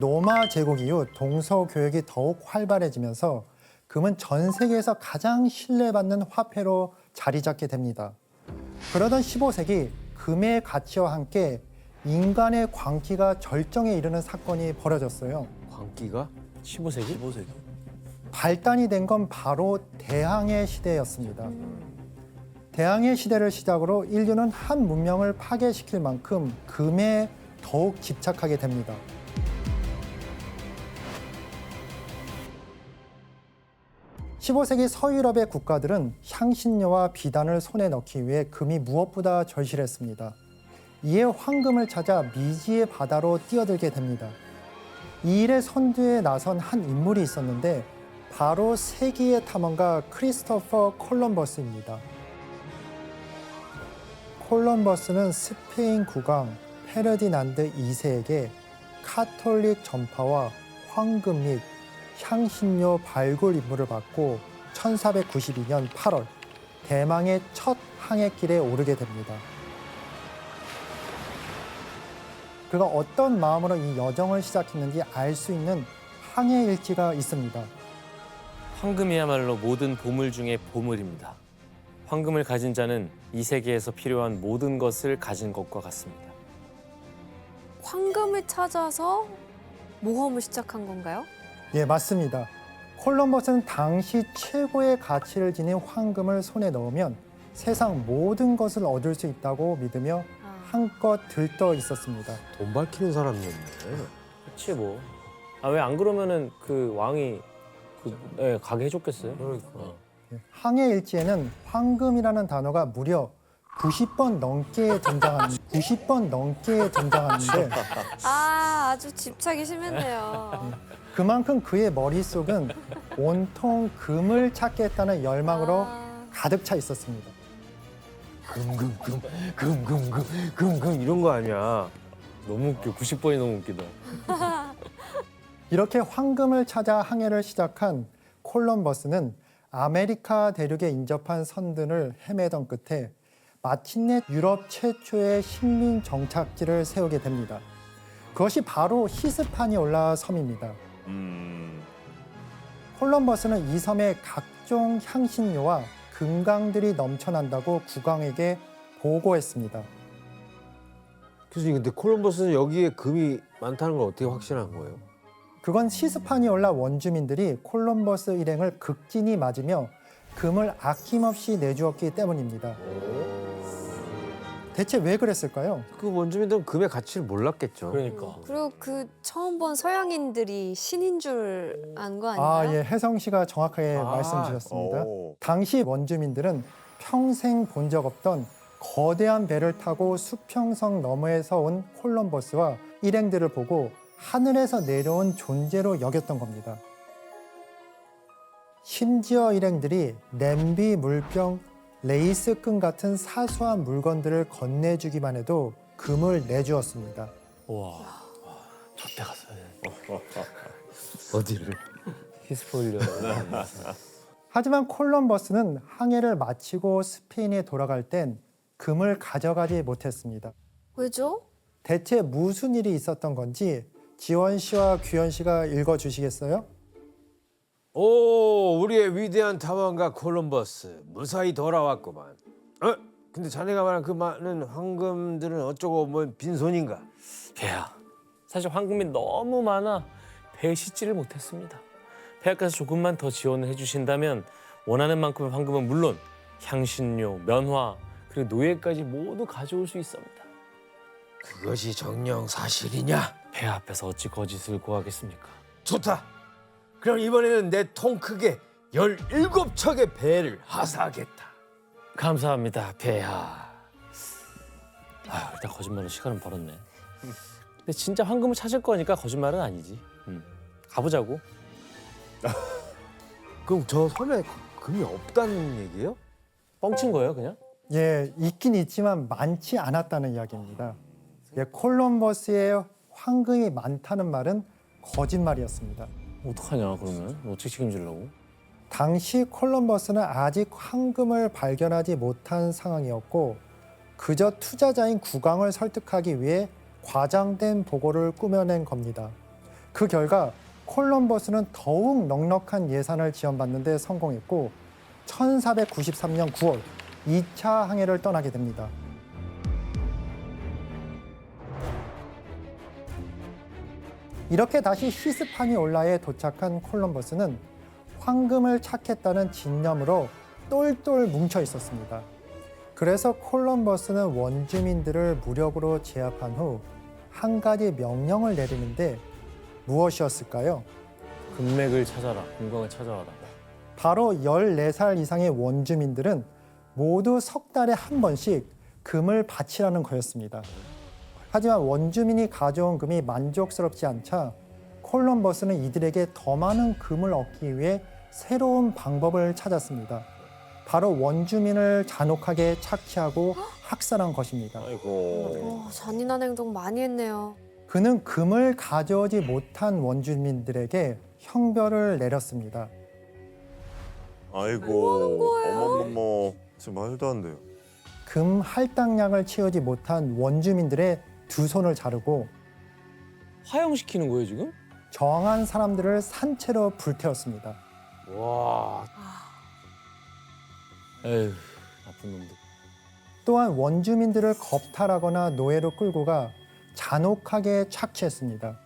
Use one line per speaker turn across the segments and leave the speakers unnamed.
로마 제국 이후 동서교역이 더욱 활발해지면서 금은 전 세계에서 가장 신뢰받는 화폐로 자리 잡게 됩니다. 그러던 15세기 금의 가치와 함께 인간의 광기가 절정에 이르는 사건이 벌어졌어요.
광기가?
15세기? 15세기.
발단이 된 건 바로 대항해 시대였습니다. 대항해 시대를 시작으로 인류는 한 문명을 파괴시킬 만큼 금에 더욱 집착하게 됩니다. 15세기 서유럽의 국가들은 향신료와 비단을 손에 넣기 위해 금이 무엇보다 절실했습니다. 이에 황금을 찾아 미지의 바다로 뛰어들게 됩니다. 이 일의 선두에 나선 한 인물이 있었는데 바로 세기의 탐험가 크리스토퍼 콜럼버스입니다. 콜럼버스는 스페인 국왕 페르디난드 2세에게 카톨릭 전파와 황금 및 향신료 발굴 임무를 받고 1492년 8월 대망의 첫 항해길에 오르게 됩니다. 그가 어떤 마음으로 이 여정을 시작했는지 알 수 있는 항해 일지가 있습니다.
황금이야말로 모든 보물 중에 보물입니다. 황금을 가진 자는 이 세계에서 필요한 모든 것을 가진 것과 같습니다.
황금을 찾아서 모험을 시작한 건가요?
예, 맞습니다. 콜럼버스는 당시 최고의 가치를 지닌 황금을 손에 넣으면 세상 모든 것을 얻을 수 있다고 믿으며 한껏 들떠 있었습니다.
돈 밝히는 사람이었네.
그치 뭐. 아, 왜 안 그러면은 그 왕이 가게 해줬겠어요?
그러니까.
항해 일지에는 황금이라는 단어가 무려 90번 넘게 등장하는데
아주 집착이 심했네요.
그만큼 그의 머릿속은 온통 금을 찾겠다는 열망으로 가득 차 있었습니다.
금금 이런 거 아니야.
너무 웃겨. 90번이 너무 웃기다.
이렇게 황금을 찾아 항해를 시작한 콜럼버스는 아메리카 대륙에 인접한 선들을 헤매던 끝에 마침내 유럽 최초의 식민 정착지를 세우게 됩니다. 그것이 바로 히스파니올라 섬입니다. 콜럼버스는 이 섬에 각종 향신료와 금강들이 넘쳐난다고 국왕에게 보고했습니다.
교수님, 근데 콜럼버스는 여기에 금이 많다는 걸 어떻게 확신한 거예요?
그건 히스파니올라 원주민들이 콜럼버스 일행을 극진히 맞으며 금을 아낌없이 내주었기 때문입니다. 대체 왜 그랬을까요?
그 원주민들은 금의 가치를 몰랐겠죠.
그러니까.
그리고 그 처음 본 서양인들이 신인 줄 안 거 아닌가요?
아, 예, 혜성 씨가 정확하게 말씀 주셨습니다. 당시 원주민들은 평생 본 적 없던 거대한 배를 타고 수평성 너머에서 온 콜럼버스와 일행들을 보고 하늘에서 내려온 존재로 여겼던 겁니다. 심지어 일행들이 냄비, 물병, 레이스끈 같은 사소한 물건들을 건네주기만 해도 금을 내주었습니다.
와, 저때 갔어요.
어디를?
히스포일러.
하지만 콜럼버스는 항해를 마치고 스페인에 돌아갈 땐 금을 가져가지 못했습니다.
왜죠?
대체 무슨 일이 있었던 건지 지원 씨와 규현 씨가 읽어주시겠어요?
오, 우리의 위대한 탐험가 콜럼버스 무사히 돌아왔구만. 근데 자네가 말한 그 많은 황금들은 어쩌고 뭐 빈손인가?
배야. 사실 황금이 너무 많아 배에 싣지를 못했습니다. 폐하께서 조금만 더 지원을 해주신다면 원하는 만큼의 황금은 물론 향신료, 면화, 그리고 노예까지 모두 가져올 수 있습니다.
그것이 정녕 사실이냐?
폐하 앞에서 어찌 거짓을 고하겠습니까?
좋다. 그럼 이번에는 내 통 크게 17척의 배를 하사하겠다.
감사합니다, 폐하. 일단 거짓말로 시간은 벌었네. 근데 진짜 황금을 찾을 거니까 거짓말은 아니지. 가보자고.
그럼 저 섬에 금이 없다는 얘기예요?
뻥친 거예요, 그냥?
예, 있긴 있지만 많지 않았다는 이야기입니다. 예, 콜럼버스의 황금이 많다는 말은 거짓말이었습니다.
어떡하냐, 그러면? 어떻게 책임지려고?
당시 콜럼버스는 아직 황금을 발견하지 못한 상황이었고 그저 투자자인 국왕을 설득하기 위해 과장된 보고를 꾸며낸 겁니다. 그 결과 콜럼버스는 더욱 넉넉한 예산을 지원받는 데 성공했고 1493년 9월 2차 항해를 떠나게 됩니다. 이렇게 다시 히스파니올라에 도착한 콜럼버스는 황금을 찾겠다는 진념으로 똘똘 뭉쳐 있었습니다. 그래서 콜럼버스는 원주민들을 무력으로 제압한 후 한 가지 명령을 내리는데 무엇이었을까요?
금맥을 찾아라. 금광을 찾아와라.
바로 14살 이상의 원주민들은 모두 석 달에 한 번씩 금을 바치라는 거였습니다. 하지만 원주민이 가져온 금이 만족스럽지 않자 콜럼버스는 이들에게 더 많은 금을 얻기 위해 새로운 방법을 찾았습니다. 바로 원주민을 잔혹하게 착취하고 학살한 것입니다.
아이고.
잔인한 행동 많이 했네요.
그는 금을 가져오지 못한 원주민들에게 형벌을 내렸습니다.
아이고, 어머머머, 진짜 말도 안 돼요.
금 할당량을 채우지 못한 원주민들의 두 손을 자르고
화형시키는 거예요, 지금?
정한 사람들을 산채로 불태웠습니다.
와,
에휴, 나쁜 놈들.
또한 원주민들을 겁탈하거나 노예로 끌고 가 잔혹하게 착취했습니다.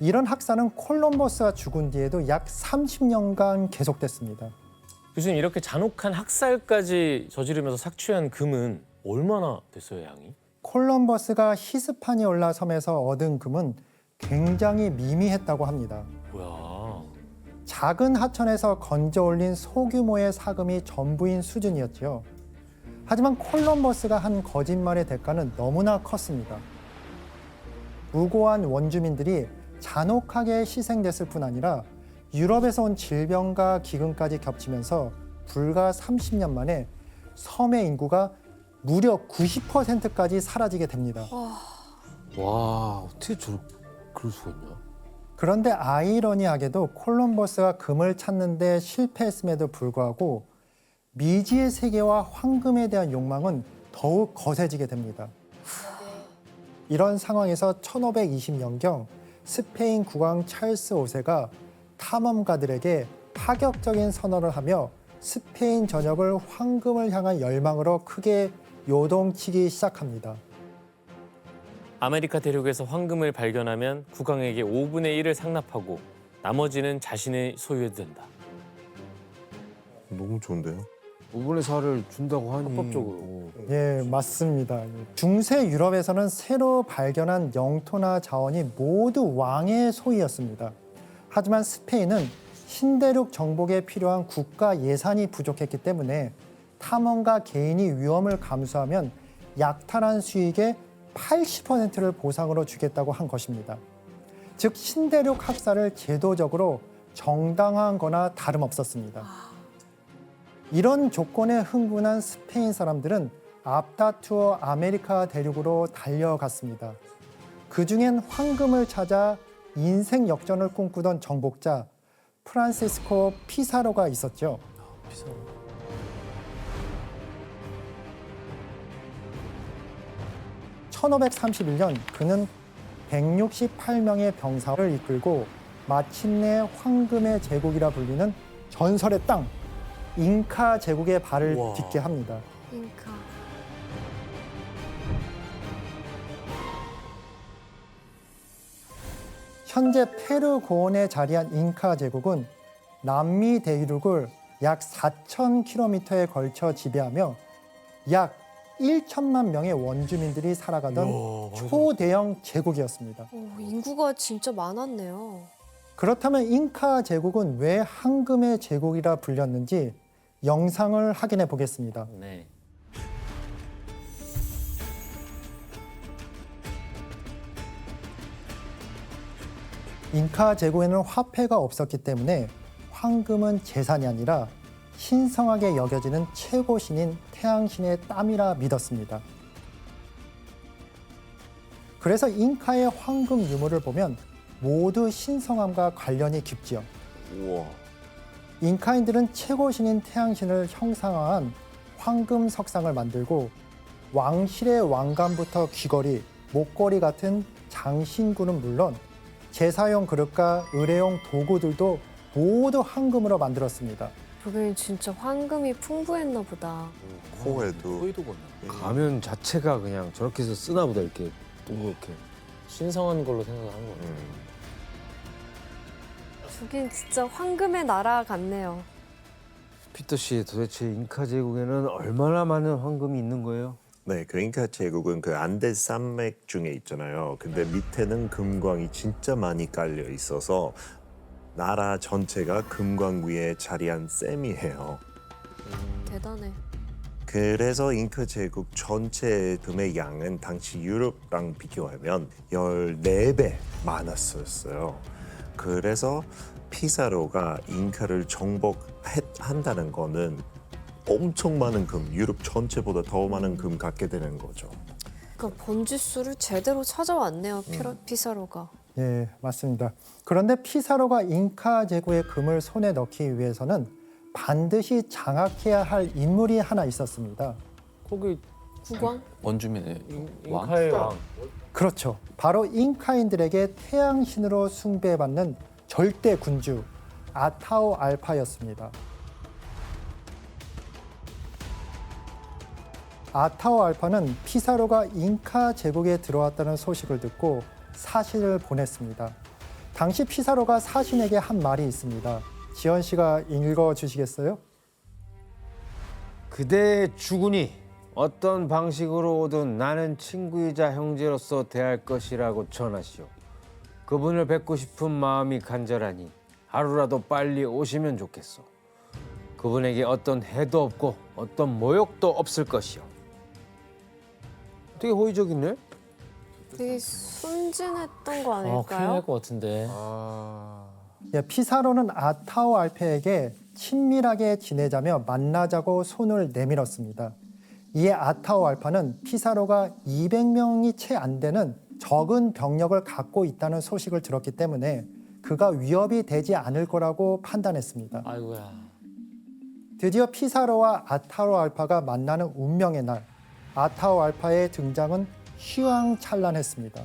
이런 학살은 콜럼버스가 죽은 뒤에도 약 30년간 계속됐습니다.
교수님, 이렇게 잔혹한 학살까지 저지르면서 삭취한 금은 얼마나 됐어요, 양이?
콜럼버스가 히스파니올라 섬에서 얻은 금은 굉장히 미미했다고 합니다.
뭐야.
작은 하천에서 건져 올린 소규모의 사금이 전부인 수준이었지요. 하지만 콜럼버스가 한 거짓말의 대가는 너무나 컸습니다. 무고한 원주민들이 잔혹하게 희생됐을 뿐 아니라 유럽에서 온 질병과 기근까지 겹치면서 불과 30년 만에 섬의 인구가 무려 90%까지 사라지게 됩니다.
와, 어떻게 그럴 수가 있냐?
그런데 아이러니하게도 콜럼버스가 금을 찾는 데 실패했음에도 불구하고 미지의 세계와 황금에 대한 욕망은 더욱 거세지게 됩니다. 이런 상황에서 1520년경 스페인 국왕 찰스 5세가 탐험가들에게 파격적인 선언을 하며 스페인 전역을 황금을 향한 열망으로 크게 요동치기 시작합니다.
아메리카 대륙에서 황금을 발견하면 국왕에게 5분의 1을 상납하고 나머지는 자신의 소유해도 된다.
너무 좋은데요?
5분의 4를 준다고 하니
합법적으로.
예, 맞습니다. 중세 유럽에서는 새로 발견한 영토나 자원이 모두 왕의 소유였습니다. 하지만 스페인은 신대륙 정복에 필요한 국가 예산이 부족했기 때문에 탐험가 개인이 위험을 감수하면 약탈한 수익의 80%를 보상으로 주겠다고 한 것입니다. 즉 신대륙 학살을 제도적으로 정당화한 거나 다름없었습니다. 이런 조건에 흥분한 스페인 사람들은 앞다투어 아메리카 대륙으로 달려갔습니다. 그중엔 황금을 찾아 인생 역전을 꿈꾸던 정복자 프란시스코 피사로가 있었죠.
비싸.
1531년 그는 168명의 병사를 이끌고 마침내 황금의 제국이라 불리는 전설의 땅 잉카 제국의 발을
우와.
딛게 합니다.
잉카.
현재 페루 고원에 자리한 잉카 제국은 남미 대륙을 약 4,000km에 걸쳐 지배하며 약 1천만 명의 원주민들이 살아가던 초대형 제국이었습니다.
오, 인구가 진짜 많았네요.
그렇다면 잉카 제국은 왜 황금의 제국이라 불렸는지 영상을 확인해 보겠습니다.
네.
잉카 제국에는 화폐가 없었기 때문에 황금은 재산이 아니라 신성하게 여겨지는 최고 신인 태양신의 땀이라 믿었습니다. 그래서 잉카의 황금 유물을 보면 모두 신성함과 관련이 깊지요.
우와.
잉카인들은 최고 신인 태양신을 형상화한 황금 석상을 만들고 왕실의 왕관부터 귀걸이, 목걸이 같은 장신구는 물론 제사용 그릇과 의뢰용 도구들도 모두 황금으로 만들었습니다.
여기는 진짜 황금이 풍부했나 보다.
코에도
소이도 건너.
가면 자체가 그냥 저렇게 해서 쓰나 보다 이렇게 동그랗게.
신성한 걸로 생각하는 거 같아요.
저긴 진짜 황금의 나라 같네요.
피터 씨, 도대체 잉카 제국에는 얼마나 많은 황금이 있는 거예요?
네, 그 잉카 제국은 그 안데스 산맥 중에 있잖아요. 근데 밑에는 금광이 진짜 많이 깔려 있어서 나라 전체가 금광 위에 자리한 셈이에요.
대단해.
그래서 잉카 제국 전체 금의 양은 당시 유럽랑 비교하면 14배 많았었어요. 그래서 피사로가 잉카를 정복한다는 거는 엄청 많은 금, 유럽 전체보다 더 많은 금 갖게 되는 거죠.
그러니까 번지수를 제대로 찾아왔네요. 피사로가.
예, 맞습니다. 그런데 피사로가 잉카 제국의 금을 손에 넣기 위해서는 반드시 장악해야 할 인물이 하나 있었습니다.
거기
국왕?
원주민의 왕.
잉카의 왕.
그렇죠. 바로 잉카인들에게 태양신으로 숭배받는 절대 군주 아타오 알파였습니다. 아타오 알파는 피사로가 잉카 제국에 들어왔다는 소식을 듣고 사신을 보냈습니다. 당시 피사로가 사신에게 한 말이 있습니다. 지연 씨가 읽어주시겠어요?
그대의 주군이 어떤 방식으로 오든 나는 친구이자 형제로서 대할 것이라고 전하시오. 그분을 뵙고 싶은 마음이 간절하니 하루라도 빨리 오시면 좋겠소. 그분에게 어떤 해도 없고 어떤 모욕도 없을 것이오. 되게 호의적이네.
되게 순진했던 거
아, 큰일
아닐까요?
날 것 같은데.
예, 피사로는 아타오 알파에게 친밀하게 지내자며 만나자고 손을 내밀었습니다. 이에 아타오 알파는 피사로가 200명이 채 안 되는 적은 병력을 갖고 있다는 소식을 들었기 때문에 그가 위협이 되지 않을 거라고 판단했습니다.
아이고야.
드디어 피사로와 아타오 알파가 만나는 운명의 날, 아타오 알파의 등장은 휘황찬란했습니다.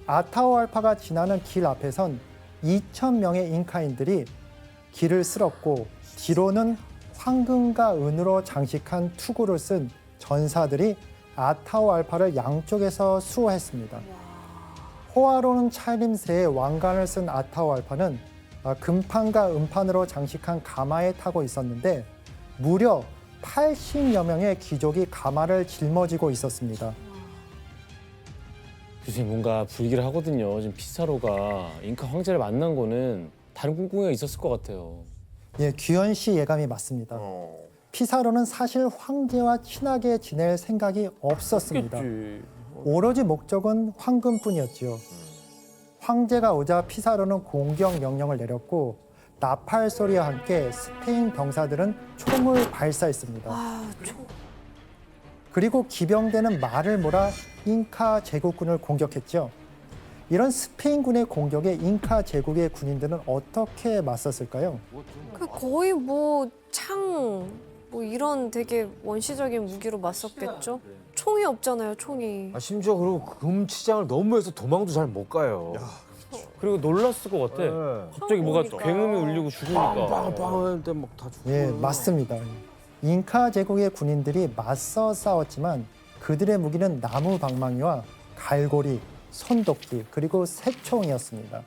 아타오 알파가 지나는 길 앞에선 2,000명의 잉카인들이 길을 쓸었고 뒤로는 황금과 은으로 장식한 투구를 쓴 전사들이 아타오 알파를 양쪽에서 수호했습니다. 호화로운 차림새의 왕관을 쓴 아타오 알파는 금판과 은판으로 장식한 가마에 타고 있었는데 무려 80여 명의 귀족이 가마를 짊어지고 있었습니다.
교수님 뭔가 불길을 하거든요. 지금 피사로가 잉카 황제를 만난 거는 다른 꿍꿍이가 있었을 것 같아요.
예, 규현 씨 예감이 맞습니다. 피사로는 사실 황제와 친하게 지낼 생각이 없었습니다.
그렇겠지.
오로지 목적은 황금뿐이었지요. 황제가 오자 피사로는 공격 명령을 내렸고 나팔 소리와 함께 스페인 병사들은 총을 발사했습니다.
아, 총.
그리고 기병대는 말을 몰아 잉카 제국군을 공격했죠. 이런 스페인군의 공격에 잉카 제국의 군인들은 어떻게 맞섰을까요?
그 거의 뭐 창, 뭐 이런 되게 원시적인 무기로 맞섰겠죠? 총이 없잖아요, 총이.
아, 심지어 그리고 금치장을 너무해서 도망도 잘 못 가요.
그리고 놀랐을 것 같아.
네.
갑자기 뭐가
그러니까.
굉음이 울리고 죽으니까.
빵빵빵 할 때 막 다 죽고.
예, 맞습니다. 잉카 제국의 군인들이 맞서 싸웠지만 그들의 무기는 나무 방망이와 갈고리, 손도끼, 그리고 새총이었습니다.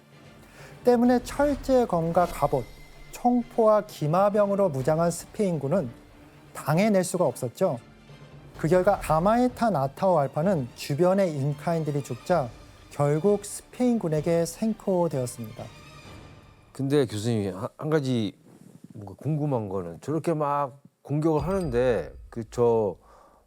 때문에 철제검과 갑옷, 총포와 기마병으로 무장한 스페인군은 당해낼 수가 없었죠. 그 결과 가마에 탄 아타오 알파는 주변의 잉카인들이 죽자 결국 스페인군에게 생포되었습니다.
근데 교수님 한 가지 뭔가 궁금한 거는 저렇게 막 공격을 하는데 그 저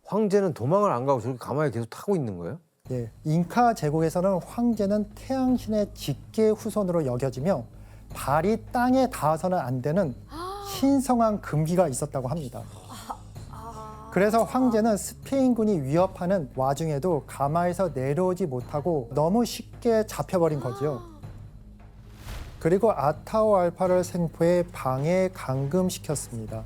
황제는 도망을 안 가고 저렇게 가만히 계속 타고 있는 거예요?
예, 잉카 제국에서는 황제는 태양신의 직계 후손으로 여겨지며 발이 땅에 닿아서는 안 되는 신성한 금기가 있었다고 합니다. 그래서 황제는 스페인군이 위협하는 와중에도 가마에서 내려오지 못하고 너무 쉽게 잡혀버린 거죠. 그리고 아타오 알파를 생포해 방에 감금시켰습니다.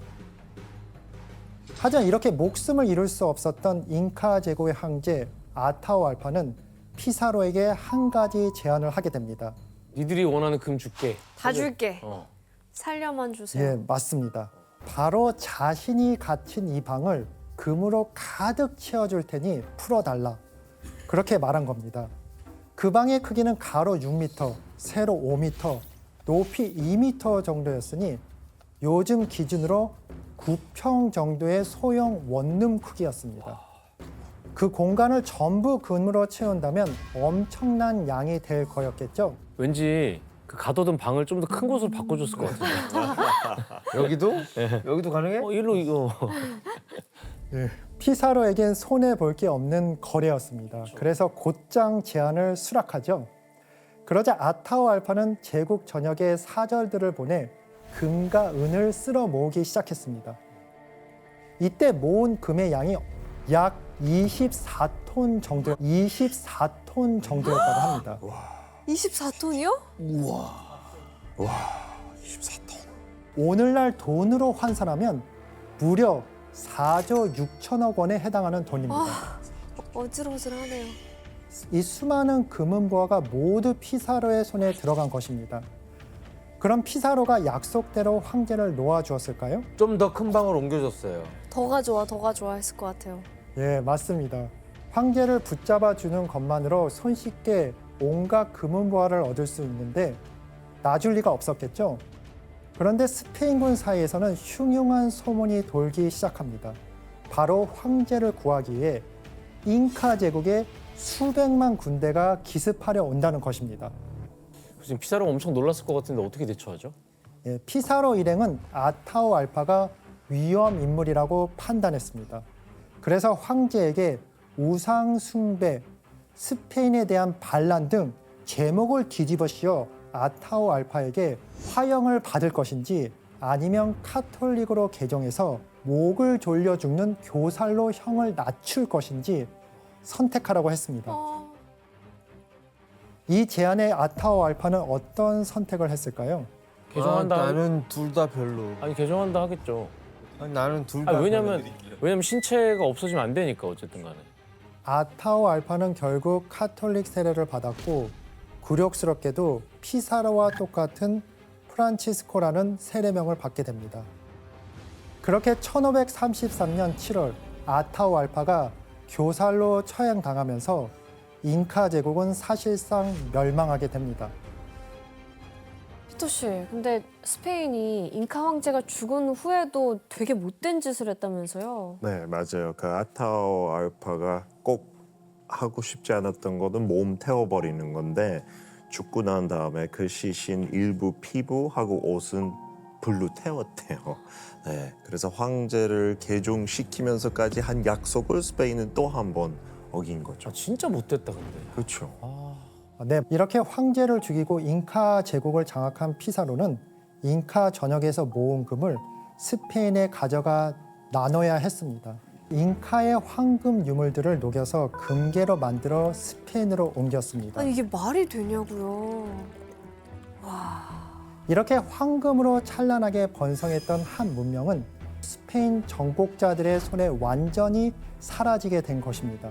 하지만 이렇게 목숨을 잃을 수 없었던 잉카 제국의 황제 아타오 알파는 피사로에게 한 가지 제안을 하게 됩니다.
니들이 원하는 금 줄게.
다 줄게.
어.
살려만 주세요.
예, 맞습니다. 바로 자신이 갇힌 이 방을 금으로 가득 채워줄 테니 풀어달라. 그렇게 말한 겁니다. 그 방의 크기는 가로 6m, 세로 5m, 높이 2m 정도였으니 요즘 기준으로 9평 정도의 소형 원룸 크기였습니다. 그 공간을 전부 금으로 채운다면 엄청난 양이 될 거였겠죠.
왠지 그 가둬둔 방을 좀 더 큰 곳으로 바꿔줬을 것 같은데.
여기도? 여기도 가능해?
일로 이거.
피사로에겐 손해 볼 게 없는 거래였습니다. 그래서 곧장 제안을 수락하죠. 그러자 아타오 알파는 제국 전역에 사절들을 보내 금과 은을 쓸어 모으기 시작했습니다. 이때 모은 금의 양이 약 24톤 정도였다고 합니다.
24톤이요?
24톤.
오늘날 돈으로 환산하면 무려 4조 6천억 원에 해당하는 돈입니다.
어질어질하네요.
이 수많은 금은보화가 모두 피사로의 손에 들어간 것입니다. 그럼 피사로가 약속대로 황제를 놓아주었을까요?
좀 더 큰 방을 옮겨줬어요.
더 가져와 했을 것 같아요.
예, 맞습니다. 황제를 붙잡아 주는 것만으로 손쉽게 온갖 금은보화를 얻을 수 있는데 놔줄 리가 없었겠죠. 그런데 스페인군 사이에서는 흉흉한 소문이 돌기 시작합니다. 바로 황제를 구하기 위해 잉카 제국의 수백만 군대가 기습하려 온다는 것입니다.
지금 피사로가 엄청 놀랐을 것 같은데 어떻게 대처하죠?
예, 피사로 일행은 아타오 알파가 위험 인물이라고 판단했습니다. 그래서 황제에게 우상 숭배, 스페인에 대한 반란 등 제목을 뒤집어 씌워 아타오 알파에게 화형을 받을 것인지 아니면 카톨릭으로 개종해서 목을 졸려 죽는 교살로 형을 낮출 것인지 선택하라고 했습니다. 이 제안에 아타오 알파는 어떤 선택을 했을까요?
개종한다.
나는 둘 다 별로.
아니 개종한다 하겠죠.
아니, 나는 둘 다.
왜냐면 신체가 없어지면 안 되니까 어쨌든 간에.
아타오 알파는 결국 카톨릭 세례를 받았고 굴욕스럽게도 피사로와 똑같은 프란치스코라는 세례명을 받게 됩니다. 그렇게 1533년 7월 아타오 알파가 교살로 처형당하면서 잉카 제국은 사실상 멸망하게 됩니다.
피터 씨, 근데 스페인이 잉카 황제가 죽은 후에도 되게 못된 짓을 했다면서요?
네, 맞아요. 그 아타오 알파가 꼭 하고 싶지 않았던 거는 몸 태워버리는 건데 죽고 난 다음에 그 시신 일부 피부하고 옷은 불로 태웠대요. 네, 그래서 황제를 개종시키면서까지 한 약속을 스페인은 또 한 번 어긴 거죠.
진짜 못됐다 근데.
그렇죠.
네, 이렇게 황제를 죽이고 잉카 제국을 장악한 피사로는 잉카 전역에서 모은 금을 스페인에 가져가 나눠야 했습니다. 잉카의 황금 유물들을 녹여서 금괴로 만들어 스페인으로 옮겼습니다.
아니 이게 말이 되냐고요.
이렇게 황금으로 찬란하게 번성했던 한 문명은 스페인 정복자들의 손에 완전히 사라지게 된 것입니다.